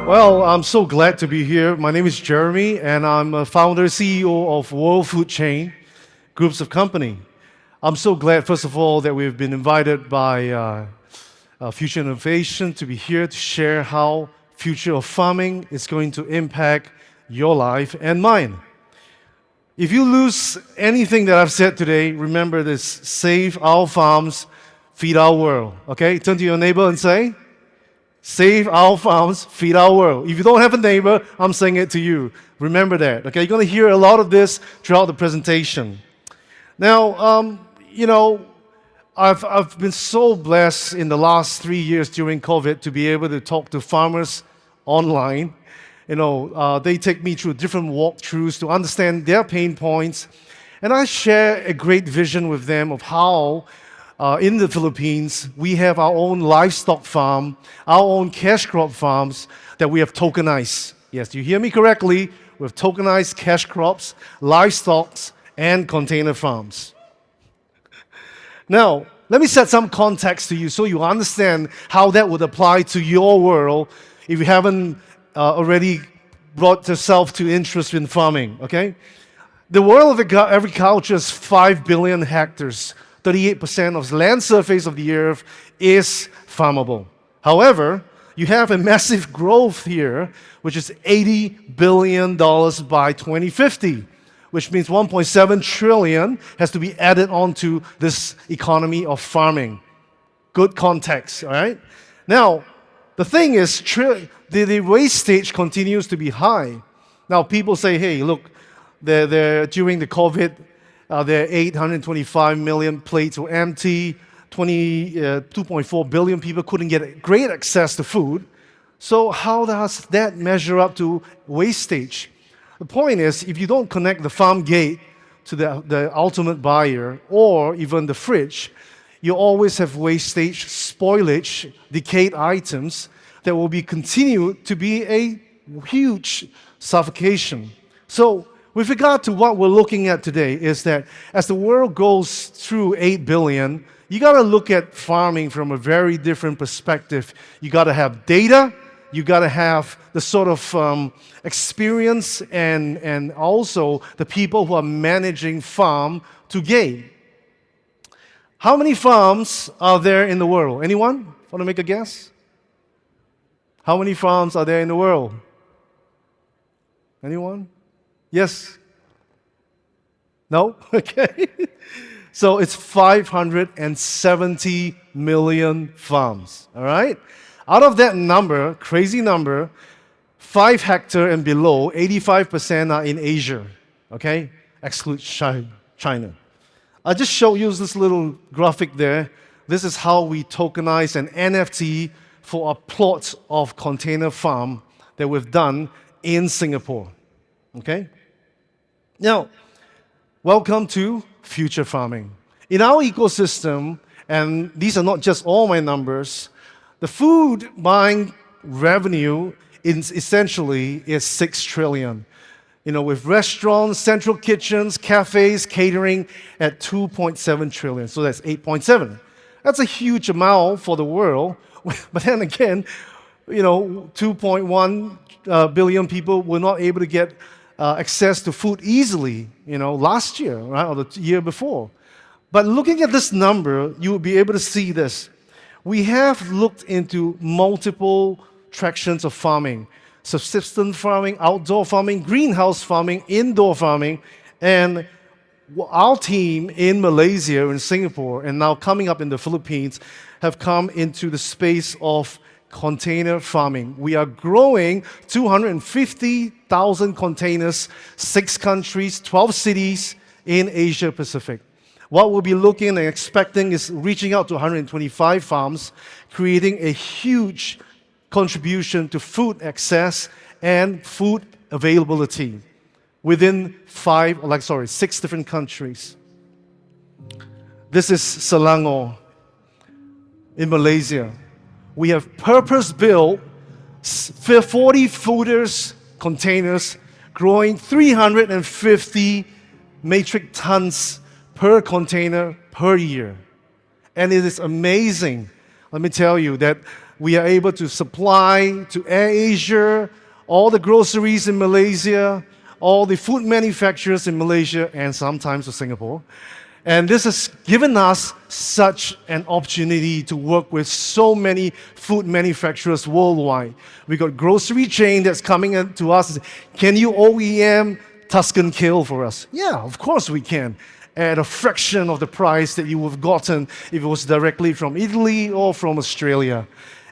Well, I'm so glad to be here. My name is Jeremy, and I'm a founder, CEO of World Food Chain Groups of Company. I'm so glad, first of all, that we've been invited by Future Innovation to be here to share how future of farming is going to impact your life and mine. If you lose anything that I've said today, remember this: save our farms, feed our world. Okay? Turn to your neighbor and say, save our farms, feed our world. If you don't have a neighbor, I'm saying it to you. Remember that. Okay? You're going to hear a lot of this throughout the presentation. Now, I've been so blessed in the last 3 years during COVID to be able to talk to farmers online. They take me through different walkthroughs to understand their pain points. And I share a great vision with them of how in the Philippines, we have our own livestock farm, our own cash crop farms that we have tokenized. Yes, you hear me correctly. We have tokenized cash crops, livestock, and container farms. Now, let me set some context to you so you understand how that would apply to your world if you haven't already brought yourself to interest in farming, okay? The world of agriculture is 5 billion hectares. 38% of the land surface of the earth is farmable. However, you have a massive growth here, which is $80 billion by 2050, which means 1.7 trillion has to be added onto this economy of farming. Good context, all right? Now, the thing is, the wastage continues to be high. Now, people say, hey, look, during the COVID, there are 825 million plates were empty, 2.4 billion people couldn't get great access to food. So how does that measure up to wastage? The point is, if you don't connect the farm gate to the ultimate buyer or even the fridge, you always have wastage, spoilage, decayed items that will be continued to be a huge suffocation. So with regard to what we're looking at today is that as the world goes through 8 billion, you got to look at farming from a very different perspective. You got to have data, you got to have the sort of experience and also the people who are managing farm to gain. How many farms are there in the world? Anyone want to make a guess? How many farms are there in the world? Anyone? Yes? No? Okay. So it's 570 million farms, all right? Out of that number, crazy number, 5 hectare and below, 85% are in Asia, okay? Exclude China. I just showed you this little graphic there. This is how we tokenize an NFT for a plot of container farm that we've done in Singapore, okay? Now, welcome to future farming. In our ecosystem, and these are not just all my numbers, the food buying revenue essentially is 6 trillion. With restaurants, central kitchens, cafes, catering at 2.7 trillion. So that's 8.7. That's a huge amount for the world. But then again, 2.1 billion people were not able to get access to food easily, last year, right, or the year before. But looking at this number, you will be able to see this. We have looked into multiple tractions of farming: subsistence farming, outdoor farming, greenhouse farming, indoor farming, and our team in Malaysia and Singapore, and now coming up in the Philippines, have come into the space of container farming. We are growing 250,000 containers, 6 countries, 12 cities in Asia Pacific. What we'll be looking and expecting is reaching out to 125 farms, creating a huge contribution to food access and food availability within 6 different countries. This is Solango in Malaysia. We have purpose-built 40 footers containers growing 350 metric tons per container per year. And it is amazing, let me tell you, that We are able to supply to AirAsia, all the groceries in Malaysia, all the food manufacturers in Malaysia, and sometimes to Singapore. And this has given us such an opportunity to work with so many food manufacturers worldwide. We got grocery chain that's coming in to us. Can you OEM Tuscan kale for us? Yeah, of course we can. At a fraction of the price that you would have gotten if it was directly from Italy or from Australia.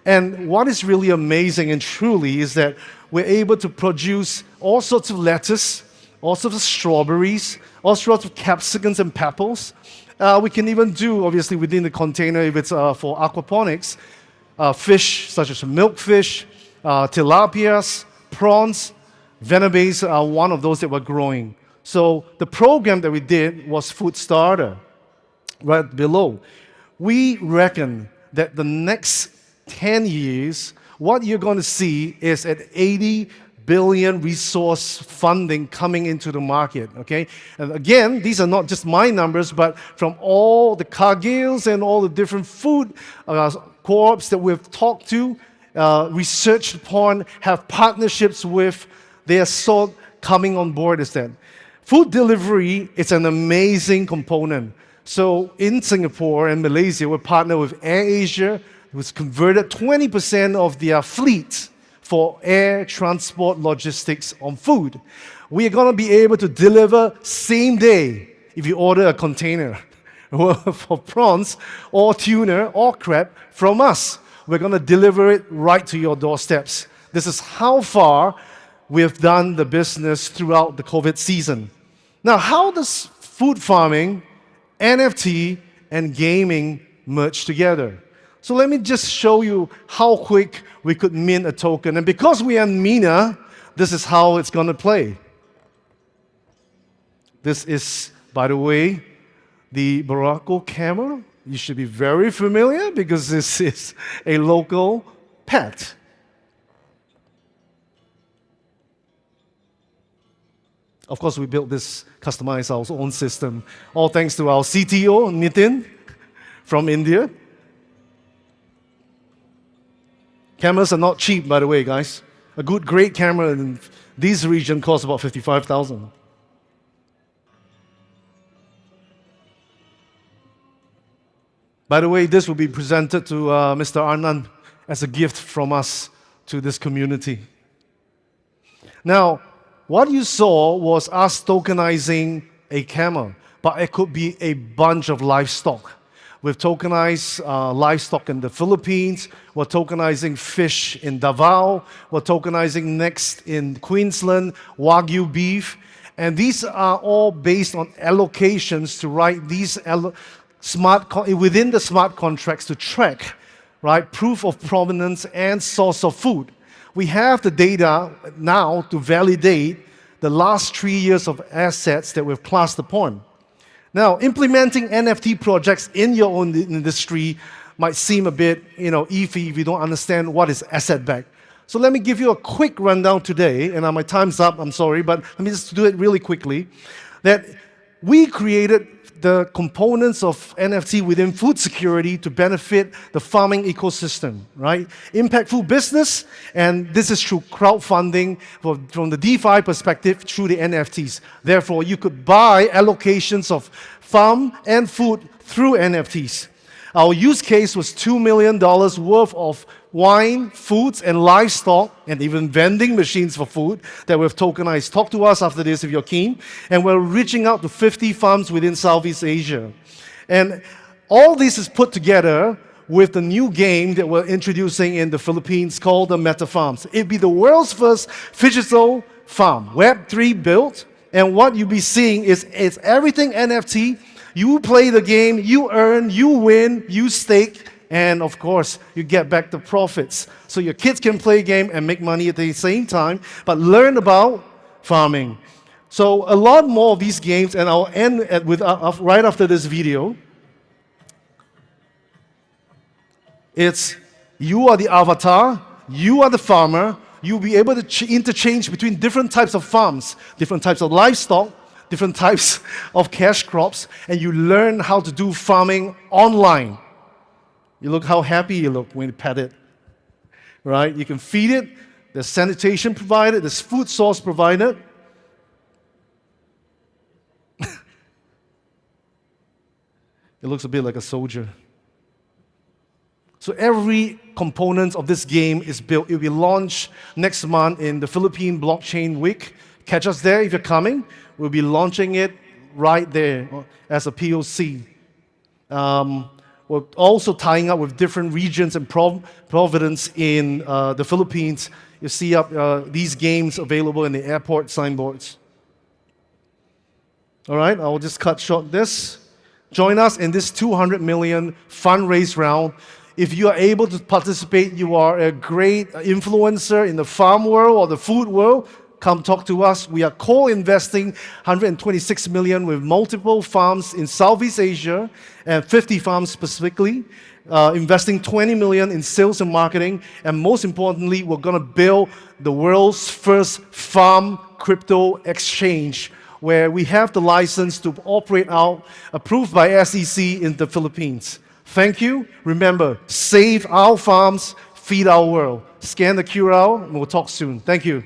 And what is really amazing and truly is that we're able to produce all sorts of lettuce, all sorts of strawberries, all sorts of capsicums and peppers. We can even do, obviously, within the container, if it's for aquaponics, fish such as milkfish, tilapias, prawns, venabays are one of those that we're growing. So the program that we did was Food Starter, right below. We reckon that the next 10 years, what you're going to see is an 80 billion resource funding coming into the market, okay? And again, these are not just my numbers, but from all the Cargills and all the different food co-ops that we've talked to, researched upon, have partnerships with, they are sort coming on board as that. Food delivery is an amazing component. So in Singapore and Malaysia, we're partnered with AirAsia, who's converted 20% of their fleet for air transport logistics on food. We are going to be able to deliver same day if you order a container for prawns or tuna or crab from us. We're going to deliver it right to your doorsteps. This is how far we've done the business throughout the COVID season. Now, how does food farming, NFT, and gaming merge together? So let me just show you how quick we could mint a token. And because we are MENA, this is how it's going to play. This is, by the way, the Barako camera. You should be very familiar because this is a local pet. Of course, we built this, customized our own system, all thanks to our CTO, Nitin, from India. Cameras are not cheap, by the way, guys. A good, great camera in this region costs about 55,000. By the way, this will be presented to Mr. Anand as a gift from us to this community. Now, what you saw was us tokenizing a camel, but it could be a bunch of livestock. We've tokenized livestock in the Philippines. We're tokenizing fish in Davao. We're tokenizing next in Queensland, Wagyu beef. And these are all based on allocations to write these within the smart contracts to track, right, proof of provenance and source of food. We have the data now to validate the last 3 years of assets that we've classed upon. Now, implementing NFT projects in your own industry might seem a bit, iffy if you don't understand what is asset-backed. So let me give you a quick rundown today, and my time's up, I'm sorry, but let me just do it really quickly. That we created the components of NFT within food security to benefit the farming ecosystem, right? Impactful business, and this is through crowdfunding from the DeFi perspective through the NFTs. Therefore, you could buy allocations of farm and food through NFTs. Our use case was $2 million worth of wine, foods, and livestock, and even vending machines for food that we've tokenized. Talk to us after this if you're keen. And we're reaching out to 50 farms within Southeast Asia. And all this is put together with the new game that we're introducing in the Philippines called the Meta Farms. It'd be the world's first phygital farm, Web3 built. And what you'll be seeing is it's everything NFT. You play the game, you earn, you win, you stake, and of course, you get back the profits. So your kids can play a game and make money at the same time, but learn about farming. So a lot more of these games, and I'll end with right after this video. It's you are the avatar, you are the farmer, you'll be able to interchange between different types of farms, different types of livestock, different types of cash crops, and you learn how to do farming online. You look how happy you look when you pet it. right? You can feed it. There's sanitation provided. There's food source provided. It looks a bit like a soldier. So every component of this game is built. It will be launched next month in the Philippine Blockchain Week. Catch us there if you're coming. We'll be launching it right there as a POC. We're also tying up with different regions and provinces in the Philippines. You see up these games available in the airport signboards. All right, I'll just cut short this. Join us in this 200 million fundraise round. If you are able to participate, you are a great influencer in the farm world or the food world, come talk to us. We are co-investing 126 million with multiple farms in Southeast Asia and 50 farms specifically, investing 20 million in sales and marketing. And most importantly, we're going to build the world's first farm crypto exchange, where we have the license to operate out, approved by SEC in the Philippines. Thank you. Remember, save our farms, feed our world. Scan the QR, and we'll talk soon. Thank you.